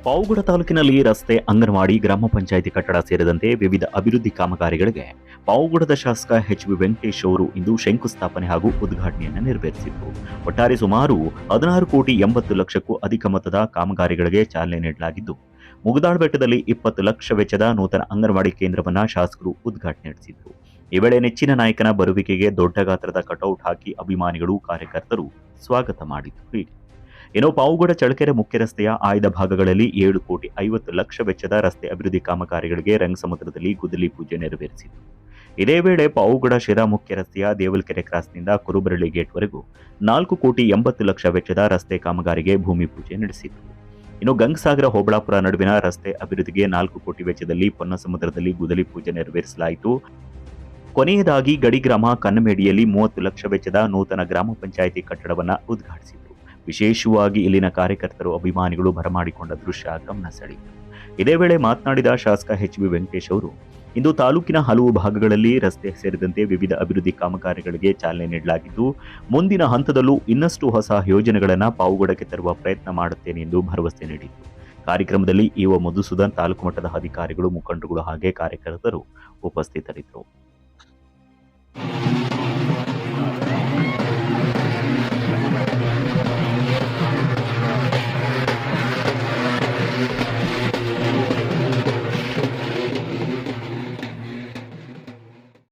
ಪಾವಗಡ ತಾಲೂಕಿನಲ್ಲಿ ರಸ್ತೆ, ಅಂಗನವಾಡಿ, ಗ್ರಾಮ ಪಂಚಾಯಿತಿ ಕಟ್ಟಡ ಸೇರಿದಂತೆ ವಿವಿಧ ಅಭಿವೃದ್ಧಿ ಕಾಮಗಾರಿಗಳಿಗೆ ಪಾವಗಡದ ಶಾಸಕ ಎಚ್.ಬಿ. ವೆಂಕಟೇಶ್ ಅವರು ಇಂದು ಶಂಕುಸ್ಥಾಪನೆ ಹಾಗೂ ಉದ್ಘಾಟನೆಯನ್ನು ನೆರವೇರಿಸಿದರು. ಒಟ್ಟಾರೆ ಸುಮಾರು 16,80,00,000ಕ್ಕೂ ಅಧಿಕ ಮೊತ್ತದ ಕಾಮಗಾರಿಗಳಿಗೆ ಚಾಲನೆ ನೀಡಲಾಗಿದ್ದು, ಮುಗದಾಳ್ ಬೆಟ್ಟದಲ್ಲಿ 20 ಲಕ್ಷ ವೆಚ್ಚದ ನೂತನ ಅಂಗನವಾಡಿ ಕೇಂದ್ರವನ್ನು ಶಾಸಕರು ಉದ್ಘಾಟನೆ ನಡೆಸಿದರು. ಈ ವೇಳೆ ನೆಚ್ಚಿನ ನಾಯಕನ ಬರುವಿಕೆಗೆ ದೊಡ್ಡ ಗಾತ್ರದ ಕಟೌಟ್ ಹಾಕಿ ಅಭಿಮಾನಿಗಳು, ಕಾರ್ಯಕರ್ತರು ಸ್ವಾಗತ ಮಾಡಿದರು. ಇನ್ನು ಪಾವಗಡ ಚಳ್ಳಕೆರೆ ಮುಖ್ಯ ರಸ್ತೆಯ ಆಯ್ದ ಭಾಗಗಳಲ್ಲಿ 7,50,00,000 ವೆಚ್ಚದ ರಸ್ತೆ ಅಭಿವೃದ್ಧಿ ಕಾಮಗಾರಿಗಳಿಗೆ ರಂಗಸಮುದ್ರದಲ್ಲಿ ಗುದ್ದಲಿ ಪೂಜೆ ನೆರವೇರಿಸಿತು. ಇದೇ ವೇಳೆ ಪಾವಗಡ ಶಿರಾ ಮುಖ್ಯ ರಸ್ತೆಯ ದೇವಲಕೆರೆ ಕ್ರಾಸ್ನಿಂದ ಕುರುಬರಳ್ಳಿ ಗೇಟ್ವರೆಗೂ 4,80,00,000 ವೆಚ್ಚದ ರಸ್ತೆ ಕಾಮಗಾರಿಗೆ ಭೂಮಿ ಪೂಜೆ ನಡೆಸಿತು. ಇನ್ನು ಗಂಗಸಾಗರ ಹೋಬಳಾಪುರ ನಡುವಿನ ರಸ್ತೆ ಅಭಿವೃದ್ಧಿಗೆ 4 ಕೋಟಿ ವೆಚ್ಚದಲ್ಲಿ ಪೊನ್ನಸಮುದ್ರದಲ್ಲಿ ಗುದ್ದಲಿ ಪೂಜೆ ನೆರವೇರಿಸಲಾಯಿತು. ಕೊನೆಯದಾಗಿ ಗಡಿಗ್ರಾಮ ಕನ್ನಮೇಡಿಯಲ್ಲಿ 30 ಲಕ್ಷ ವೆಚ್ಚದ ನೂತನ ಗ್ರಾಮ ಪಂಚಾಯಿತಿ ಕಟ್ಟಡವನ್ನು ಉದ್ಘಾಟಿಸಿದರು. ವಿಶೇಷವಾಗಿ ಇಲ್ಲಿನ ಕಾರ್ಯಕರ್ತರು, ಅಭಿಮಾನಿಗಳು ಬರಮಾಡಿಕೊಂಡ ದೃಶ್ಯ ಗಮನ ಸೆಳೆಯಿತು. ಇದೇ ವೇಳೆ ಮಾತನಾಡಿದ ಶಾಸಕ ಎಚ್.ಬಿ. ವೆಂಕಟೇಶ್ ಅವರು, ಇಂದು ತಾಲೂಕಿನ ಹಲವು ಭಾಗಗಳಲ್ಲಿ ರಸ್ತೆ ಸೇರಿದಂತೆ ವಿವಿಧ ಅಭಿವೃದ್ಧಿ ಕಾಮಗಾರಿಗಳಿಗೆ ಚಾಲನೆ ನೀಡಲಾಗಿದ್ದು, ಮುಂದಿನ ಹಂತದಲ್ಲೂ ಇನ್ನಷ್ಟು ಹೊಸ ಯೋಜನೆಗಳನ್ನು ಪಾವಗಡಕ್ಕೆ ತರುವ ಪ್ರಯತ್ನ ಮಾಡುತ್ತೇನೆ ಎಂದು ಭರವಸೆ ನೀಡಿದರು. ಕಾರ್ಯಕ್ರಮದಲ್ಲಿ ಇಒ ಮಧುಸೂದನ್, ತಾಲೂಕು ಮಟ್ಟದ ಅಧಿಕಾರಿಗಳು, ಮುಖಂಡರುಗಳು ಹಾಗೆ ಕಾರ್ಯಕರ್ತರು ಉಪಸ್ಥಿತರಿದ್ದರು.